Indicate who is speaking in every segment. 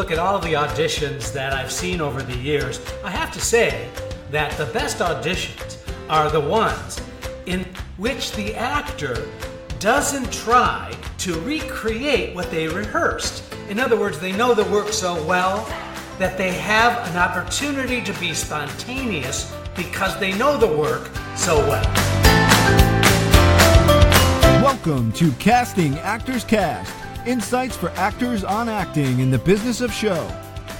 Speaker 1: look at all the auditions that I've seen over the years, I have to say that the best auditions are the ones in which the actor doesn't try to recreate what they rehearsed. In other words, they know the work so well that they have an opportunity to be spontaneous because they know the work so well.
Speaker 2: Welcome to Casting Actors Cast, insights for actors on acting in the business of show.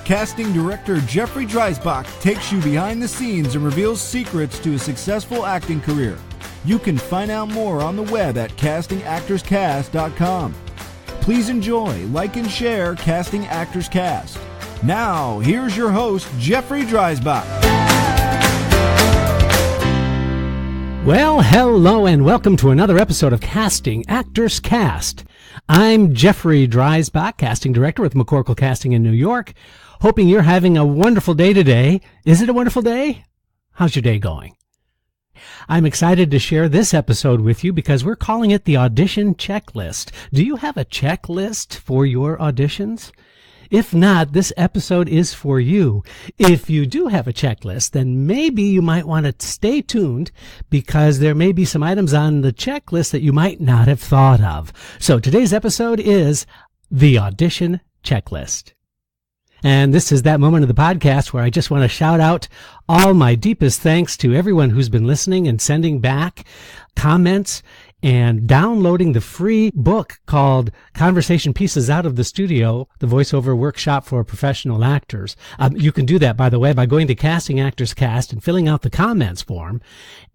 Speaker 2: Casting director Jeffrey Dreisbach takes you behind the scenes and reveals secrets to a successful acting career. You can find out more on the web at castingactorscast.com. Please enjoy, like, and share Casting Actors Cast. Now, here's your host, Jeffrey Dreisbach.
Speaker 3: Well, hello and welcome to another episode of Casting Actors Cast. I'm Jeffrey Dreisbach, casting director with McCorkle Casting in New York. Hoping you're having a wonderful day today. Is it a wonderful day? How's your day going? I'm excited to share this episode with you because we're calling it the Audition Checklist. Do you have a checklist for your auditions? If not, this episode is for you. If you do have a checklist, then maybe you might want to stay tuned because there may be some items on the checklist that you might not have thought of. So today's episode is the Audition Checklist. And this is that moment of the podcast where I just want to shout out all my deepest thanks to everyone who's been listening and sending back comments and downloading the free book called Conversation Pieces Out of the Studio, the voiceover workshop for professional actors. You can do that, by the way, by going to Casting Actors Cast and filling out the comments form.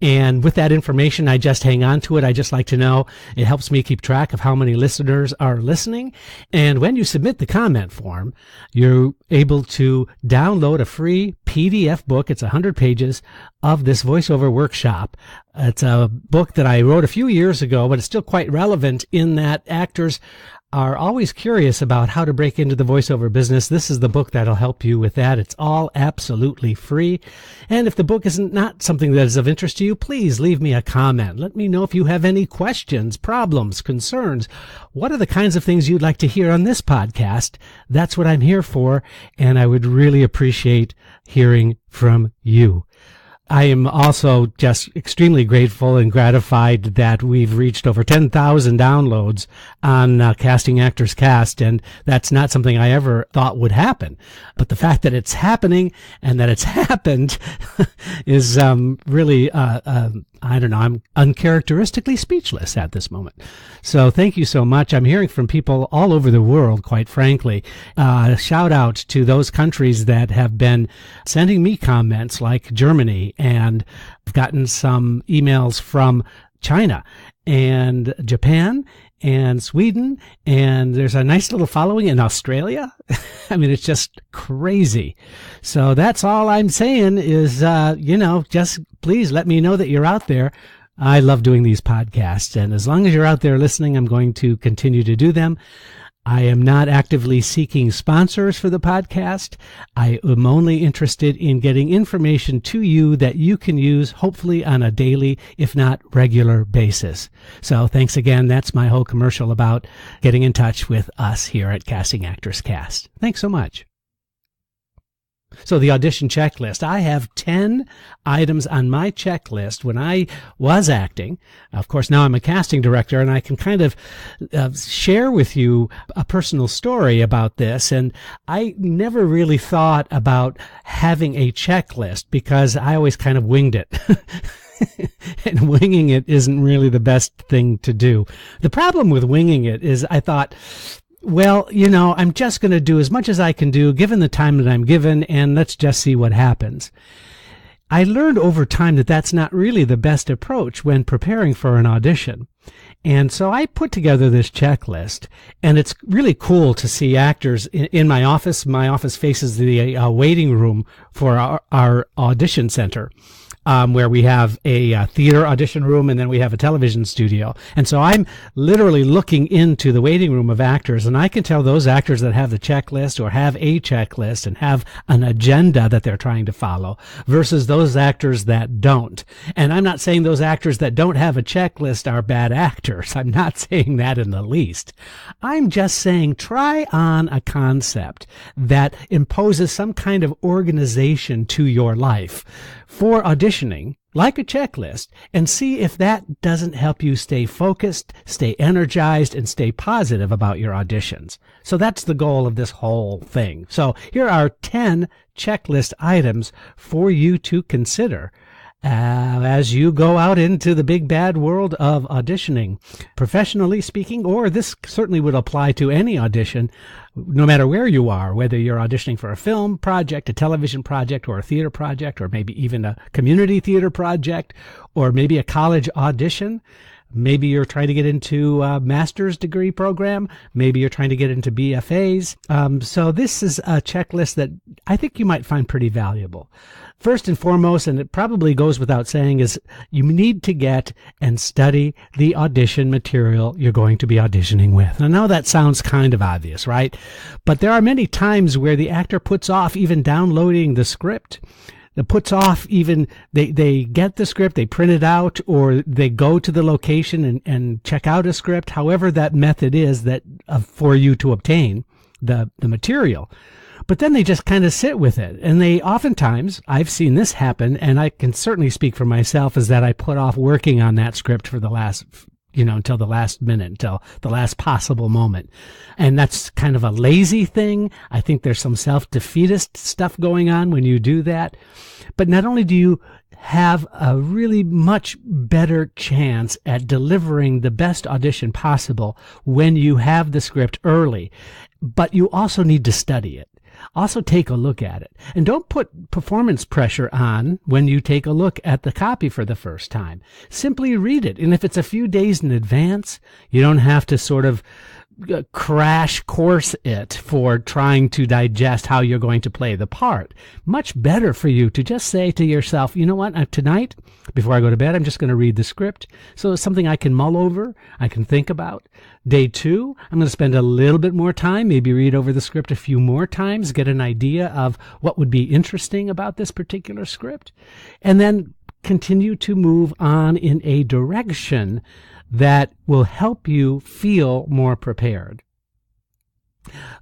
Speaker 3: And with that information, I just hang on to it. I just like to know. It helps me keep track of how many listeners are listening. And when you submit the comment form, you're able to download a free PDF book. It's 100 pages of this voiceover workshop. It's a book that I wrote a few years ago, but it's still quite relevant in that actors are always curious about how to break into the voiceover business. This is the book that'll help you with that. It's all absolutely free. And if the book isn't not something that is of interest to you, please leave me a comment. Let me know if you have any questions, problems, concerns. What are the kinds of things you'd like to hear on this podcast? That's what I'm here for, and I would really appreciate hearing from you. I am also just extremely grateful and gratified that we've reached over 10,000 downloads on Casting Actors Cast, and that's not something I ever thought would happen. But the fact that it's happening and that it's happened is really, I don't know, I'm uncharacteristically speechless at this moment. So thank you so much. I'm hearing from people all over the world, quite frankly. Shout out to those countries that have been sending me comments, like Germany, and I've gotten some emails from China and Japan and Sweden, and there's a nice little following in Australia. I mean, it's just crazy. So that's all I'm saying is, just please let me know that you're out there. I love doing these podcasts, and as long as you're out there listening, I'm going to continue to do them. I am not actively seeking sponsors for the podcast. I am only interested in getting information to you that you can use, hopefully on a daily, if not regular basis. So thanks again. That's my whole commercial about getting in touch with us here at Casting Actors Cast. Thanks so much. So the audition checklist. I have 10 items on my checklist when I was acting. Of course, now I'm a casting director, and I can kind of share with you a personal story about this. And I never really thought about having a checklist because I always kind of winged it. And winging it isn't really the best thing to do. The problem with winging it is I thought, well, I'm just going to do as much as I can do given the time that I'm given, and let's just see what happens. I learned over time that that's not really the best approach when preparing for an audition. And so I put together this checklist, and it's really cool to see actors in my office. My office faces the waiting room for our audition center. where we have a theater audition room and then we have a television studio. And so I'm literally looking into the waiting room of actors, and I can tell those actors that have the checklist or have a checklist and have an agenda that they're trying to follow versus those actors that don't. And I'm not saying those actors that don't have a checklist are bad actors. I'm not saying that in the least. I'm just saying try on a concept that imposes some kind of organization to your life for auditioning, like a checklist, and see if that doesn't help you stay focused, stay energized, and stay positive about your auditions. So that's the goal of this whole thing. So here are 10 checklist items for you to consider as you go out into the big bad world of auditioning, professionally speaking, or this certainly would apply to any audition, no matter where you are, whether you're auditioning for a film project, a television project, or a theater project, or maybe even a community theater project, or maybe a college audition. Maybe you're trying to get into a master's degree program. Maybe you're trying to get into BFAs. So this is a checklist that I think you might find pretty valuable. First and foremost, and it probably goes without saying, is you need to get and study the audition material you're going to be auditioning with. I know that sounds kind of obvious, right? But there are many times where the actor puts off even downloading the script. That puts off even, they get the script, they print it out, or they go to the location and check out a script, however that method is that for you to obtain the material. But then they just kind of sit with it. And they oftentimes, I've seen this happen, and I can certainly speak for myself, is that I put off working on that script for the last, until the last minute, until the last possible moment. And that's kind of a lazy thing. I think there's some self-defeatist stuff going on when you do that. But not only do you have a really much better chance at delivering the best audition possible when you have the script early, but you also need to study it. Also take a look at it. And don't put performance pressure on when you take a look at the copy for the first time. Simply read it. And if it's a few days in advance, you don't have to sort of crash course it for trying to digest how you're going to play the part. Much better for you to just say to yourself, you know what, tonight, before I go to bed, I'm just going to read the script. So it's something I can mull over, I can think about. Day 2, I'm going to spend a little bit more time, maybe read over the script a few more times, get an idea of what would be interesting about this particular script, and then continue to move on in a direction that will help you feel more prepared.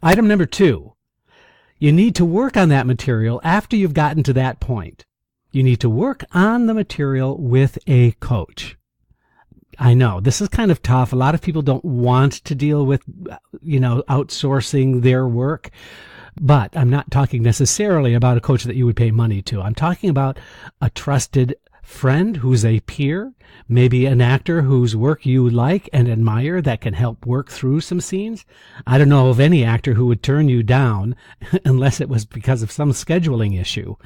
Speaker 3: Item number 2, you need to work on that material after you've gotten to that point. You need to work on the material with a coach. I know this is kind of tough. A lot of people don't want to deal with, outsourcing their work. But I'm not talking necessarily about a coach that you would pay money to. I'm talking about a trusted friend who's a peer, maybe an actor whose work you like and admire that can help work through some scenes. I don't know of any actor who would turn you down unless it was because of some scheduling issue,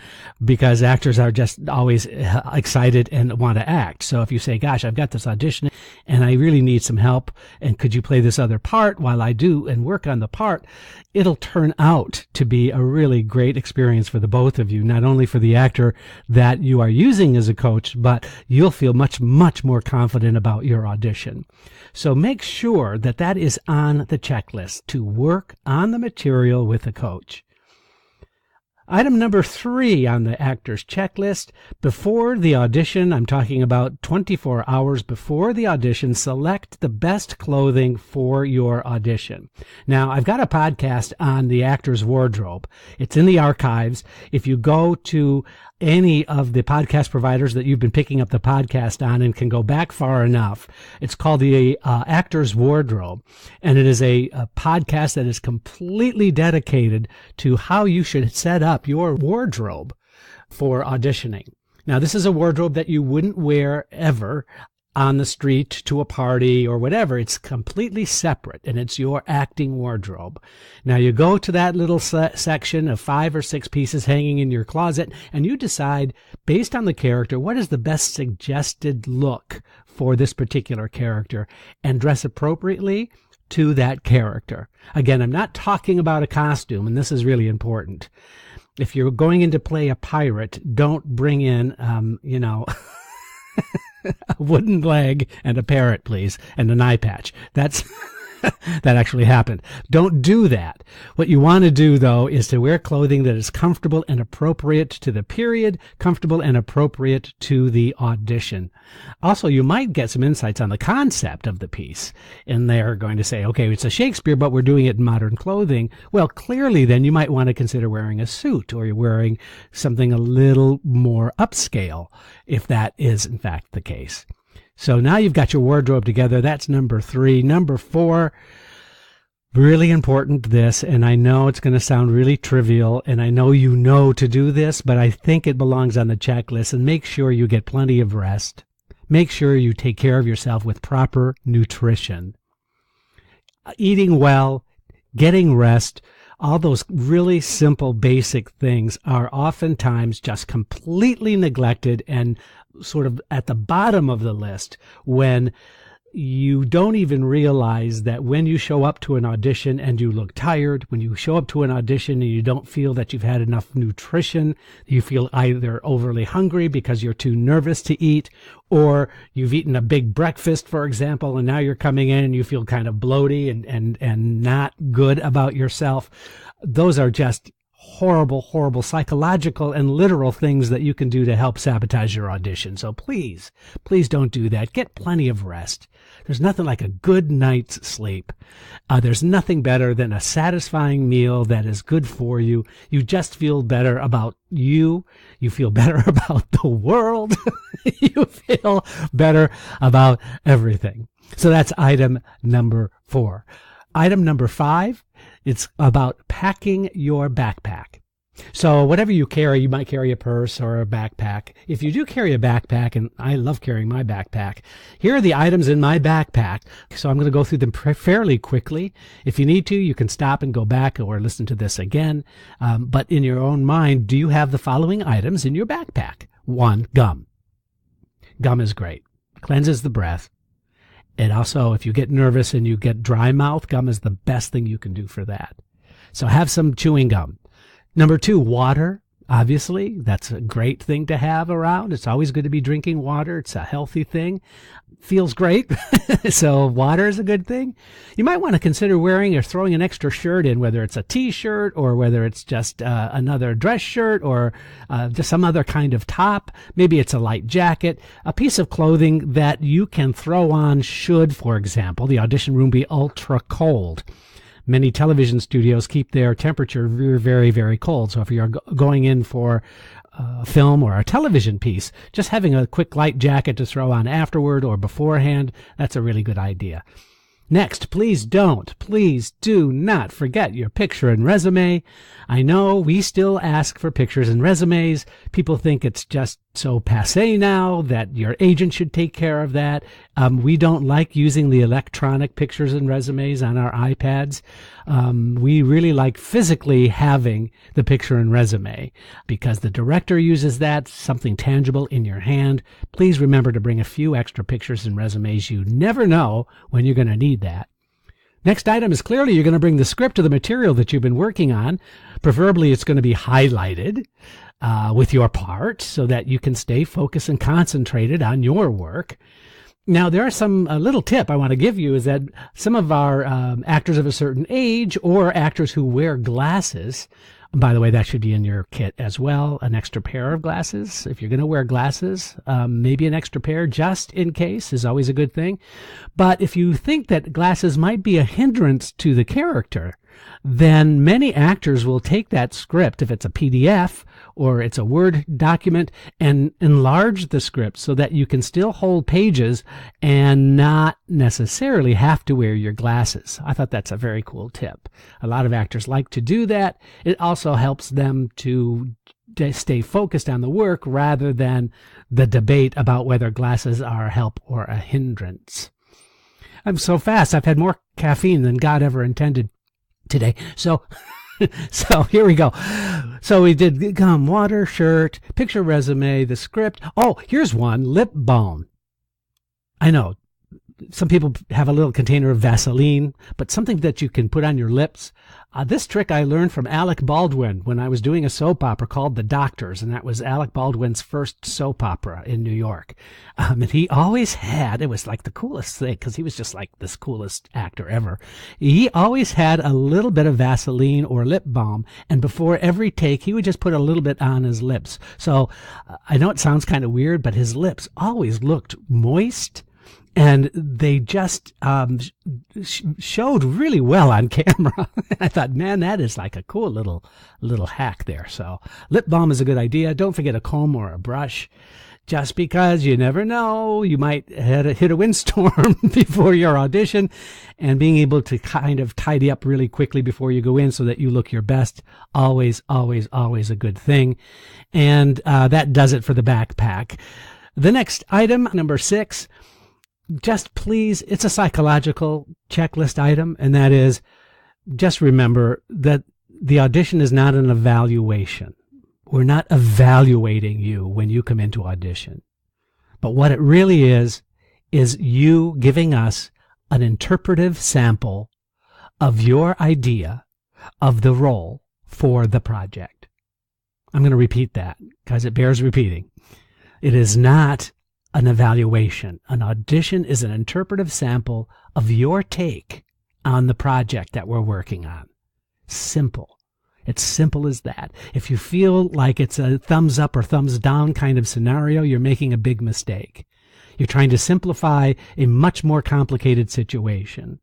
Speaker 3: because actors are just always excited and want to act. So if you say, gosh, I've got this audition and I really need some help, and could you play this other part while I do and work on the part, it'll turn out to be a really great experience for the both of you, not only for the actor that you are using as a coach, but you'll feel much more confident about your audition. So make sure that that is on the checklist, to work on the material with a coach. Item number 3 on the actor's checklist, before the audition, I'm talking about 24 hours before the audition, select the best clothing for your audition. Now, I've got a podcast on the actor's wardrobe. It's in the archives. If you go to any of the podcast providers that you've been picking up the podcast on and can go back far enough, it's called the Actor's Wardrobe. And it is a podcast that is completely dedicated to how you should set up your wardrobe for auditioning. Now, this is a wardrobe that you wouldn't wear ever on the street to a party or whatever. It's completely separate, and it's your acting wardrobe. Now, you go to that little section of 5 or 6 pieces hanging in your closet, and you decide, based on the character, what is the best suggested look for this particular character, and dress appropriately to that character. Again, I'm not talking about a costume, and this is really important. If you're going in to play a pirate, don't bring in, a wooden leg and a parrot, please, and an eye patch. That's that actually happened. Don't do that. What you want to do, though, is to wear clothing that is comfortable and appropriate to the period, comfortable and appropriate to the audition. Also, you might get some insights on the concept of the piece. And they're going to say, okay, it's a Shakespeare, but we're doing it in modern clothing. Well, clearly, then you might want to consider wearing a suit, or you're wearing something a little more upscale, if that is, in fact, the case. So now you've got your wardrobe together. That's number 3. Number 4, really important this, and I know it's going to sound really trivial, and I know you know to do this, but I think it belongs on the checklist, and make sure you get plenty of rest. Make sure you take care of yourself with proper nutrition. Eating well, getting rest, all those really simple, basic things are oftentimes just completely neglected and sort of at the bottom of the list when you don't even realize that when you show up to an audition and you look tired, when you show up to an audition and you don't feel that you've had enough nutrition, you feel either overly hungry because you're too nervous to eat, or you've eaten a big breakfast, for example, and now you're coming in and you feel kind of bloaty and not good about yourself. Those are just horrible psychological and literal things that you can do to help sabotage your audition. So please don't do that. Get plenty of rest. There's nothing like a good night's sleep. There's nothing better than a satisfying meal that is good for you. You just feel better about you. You feel better about the world. You feel better about everything. So that's item number 4. Item number 5, it's about packing your backpack. So whatever you carry, you might carry a purse or a backpack. If you do carry a backpack, and I love carrying my backpack, here are the items in my backpack. So I'm going to go through them fairly quickly. If you need to, you can stop and go back or listen to this again. But in your own mind, do you have the following items in your backpack? 1, gum. Gum is great. Cleanses the breath. And also, if you get nervous and you get dry mouth, gum is the best thing you can do for that. So have some chewing gum. Number 2, water. Obviously, that's a great thing to have around. It's always good to be drinking water. It's a healthy thing. Feels great. So water is a good thing. You might want to consider wearing or throwing an extra shirt in, whether it's a t-shirt or whether it's just another dress shirt or just some other kind of top. Maybe it's a light jacket, a piece of clothing that you can throw on should, for example, the audition room be ultra cold. Many television studios keep their temperature very, very, very cold. So if you're going in for a film or a television piece, just having a quick light jacket to throw on afterward or beforehand, that's a really good idea. Next, please do not forget your picture and resume. I know we still ask for pictures and resumes. People think it's just so passé now that your agent should take care of that. We don't like using the electronic pictures and resumes on our iPads. We really like physically having the picture and resume because the director uses that, something tangible in your hand. Please remember to bring a few extra pictures and resumes. You never know when you're going to need that. Next item is clearly you're going to bring the script of the material that you've been working on. Preferably it's going to be highlighted with your part so that you can stay focused and concentrated on your work. Now, there are some little tip I want to give you is that some of our actors of a certain age or actors who wear glasses, by the way, that should be in your kit as well, an extra pair of glasses. If you're going to wear glasses, maybe an extra pair just in case is always a good thing. But if you think that glasses might be a hindrance to the character, then many actors will take that script, if it's a PDF or it's a Word document, and enlarge the script so that you can still hold pages and not necessarily have to wear your glasses. I thought that's a very cool tip. A lot of actors like to do that. It also helps them to stay focused on the work rather than the debate about whether glasses are a help or a hindrance. I'm so fast. I've had more caffeine than God ever intended today. So here we go. So we did gum, water, shirt, picture, resume, the script. Oh, here's one, lip balm. I know, some people have a little container of Vaseline, but something that you can put on your lips. This trick I learned from Alec Baldwin when I was doing a soap opera called The Doctors, and that was Alec Baldwin's first soap opera in New York. And he always had, it was like the coolest thing, because he was just like this coolest actor ever. He always had a little bit of Vaseline or lip balm, and before every take, he would just put a little bit on his lips. So I know it sounds kind of weird, but his lips always looked moist, and they just showed really well on camera. I thought, man, that is like a cool little hack there. So lip balm is a good idea. Don't forget a comb or a brush, just because you never know. You might hit a windstorm before your audition, and being able to kind of tidy up really quickly before you go in so that you look your best, always, always, always a good thing. And that does it for the backpack. The next item, number 6, just please, it's a psychological checklist item, and that is, just remember that the audition is not an evaluation. We're not evaluating you when you come into audition. But what it really is you giving us an interpretive sample of your idea of the role for the project. I'm going to repeat that because it bears repeating. It is not an evaluation. An audition is an interpretive sample of your take on the project that we're working on. Simple. It's simple as that. If you feel like it's a thumbs up or thumbs down kind of scenario, you're making a big mistake. You're trying to simplify a much more complicated situation.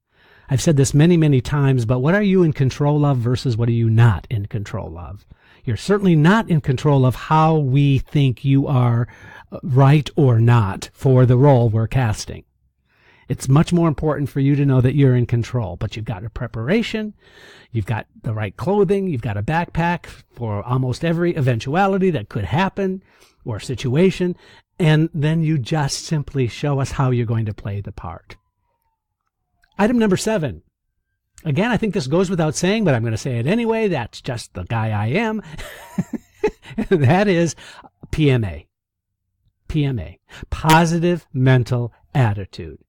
Speaker 3: I've said this many, many times, but what are you in control of versus what are you not in control of? You're certainly not in control of how we think you are right or not for the role we're casting. It's much more important for you to know that you're in control, but you've got a preparation, you've got the right clothing, you've got a backpack for almost every eventuality that could happen or situation, and then you just simply show us how you're going to play the part. Item number 7. Again, I think this goes without saying, but I'm going to say it anyway. That's just the guy I am. That is PMA. PMA. Positive mental attitude.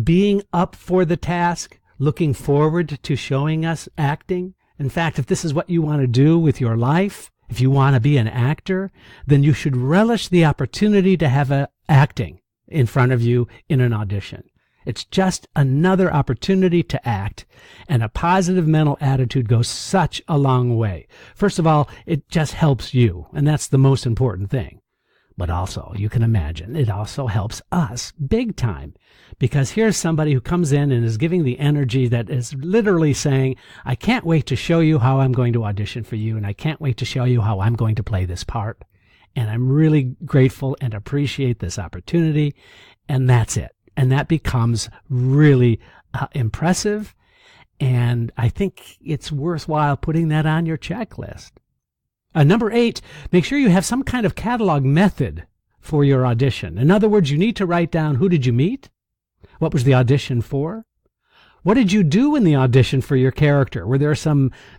Speaker 3: Being up for the task, looking forward to showing us acting. In fact, if this is what you want to do with your life, if you want to be an actor, then you should relish the opportunity to have acting in front of you in an audition. It's just another opportunity to act, and a positive mental attitude goes such a long way. First of all, it just helps you, and that's the most important thing. But also, you can imagine, it also helps us big time, because here's somebody who comes in and is giving the energy that is literally saying, I can't wait to show you how I'm going to audition for you, and I can't wait to show you how I'm going to play this part. And I'm really grateful and appreciate this opportunity, and that's it. And that becomes really impressive, and I think it's worthwhile putting that on your checklist. Number 8, make sure you have some kind of catalog method for your audition. In other words, you need to write down, who did you meet? What was the audition for? What did you do in the audition for your character? Were there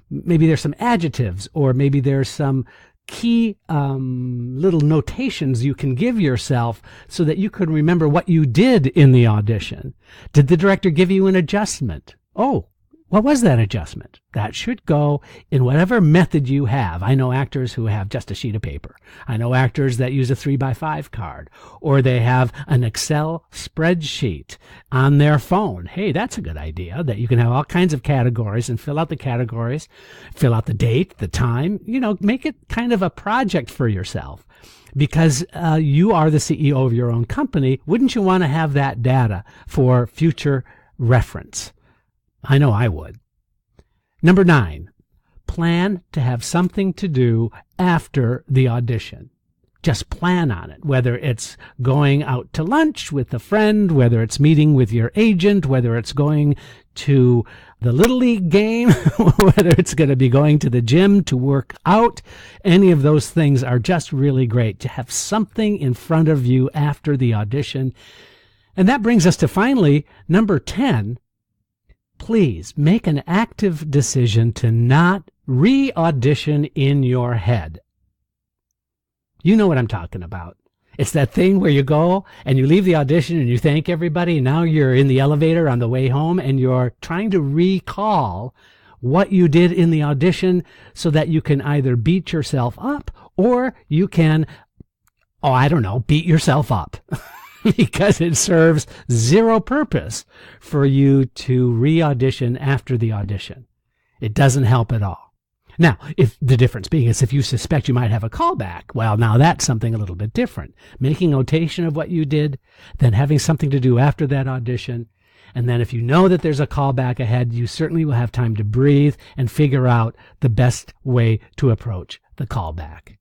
Speaker 3: maybe there's some adjectives, or maybe there's some key little notations you can give yourself so that you can remember what you did in the audition. Did the director give you an adjustment? Oh, what was that adjustment? That should go in whatever method you have. I know actors who have just a sheet of paper. I know actors that use a 3x5 card, or they have an Excel spreadsheet on their phone. Hey, that's a good idea, that you can have all kinds of categories and fill out the categories, fill out the date, the time, make it kind of a project for yourself. Because you are the CEO of your own company, wouldn't you want to have that data for future reference? I know I would. Number 9, plan to have something to do after the audition. Just plan on it, whether it's going out to lunch with a friend, whether it's meeting with your agent, whether it's going to the Little League game, whether it's going to be going to the gym to work out. Any of those things are just really great to have something in front of you after the audition. And that brings us to finally number 10. Please make an active decision to not re-audition in your head. You know what I'm talking about. It's that thing where you go and you leave the audition and you thank everybody. And now you're in the elevator on the way home and you're trying to recall what you did in the audition so that you can either beat yourself up or you can, beat yourself up because it serves zero purpose for you to re-audition after the audition. It doesn't help at all. Now, if the difference being is if you suspect you might have a callback, well, now that's something a little bit different. Making notation of what you did, then having something to do after that audition. And then if you know that there's a callback ahead, you certainly will have time to breathe and figure out the best way to approach the callback.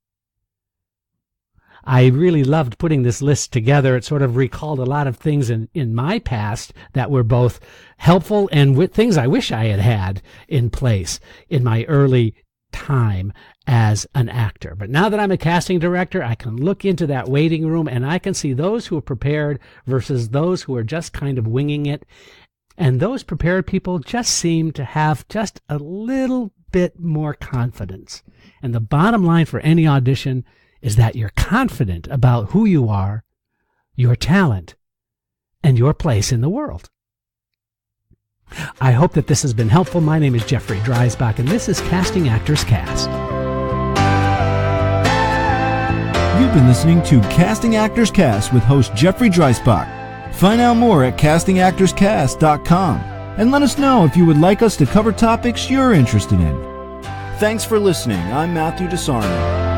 Speaker 3: I really loved putting this list together. It sort of recalled a lot of things in my past that were both helpful and with things I wish I had had in place in my early time as an actor. But now that I'm a casting director, I can look into that waiting room and I can see those who are prepared versus those who are just kind of winging it. And those prepared people just seem to have just a little bit more confidence. And the bottom line for any audition is that you're confident about who you are, your talent, and your place in the world. I hope that this has been helpful. My name is Jeffrey Dreisbach, and this is Casting Actors Cast.
Speaker 2: You've been listening to Casting Actors Cast with host Jeffrey Dreisbach. Find out more at castingactorscast.com and let us know if you would like us to cover topics you're interested in. Thanks for listening. I'm Matthew DeSarno.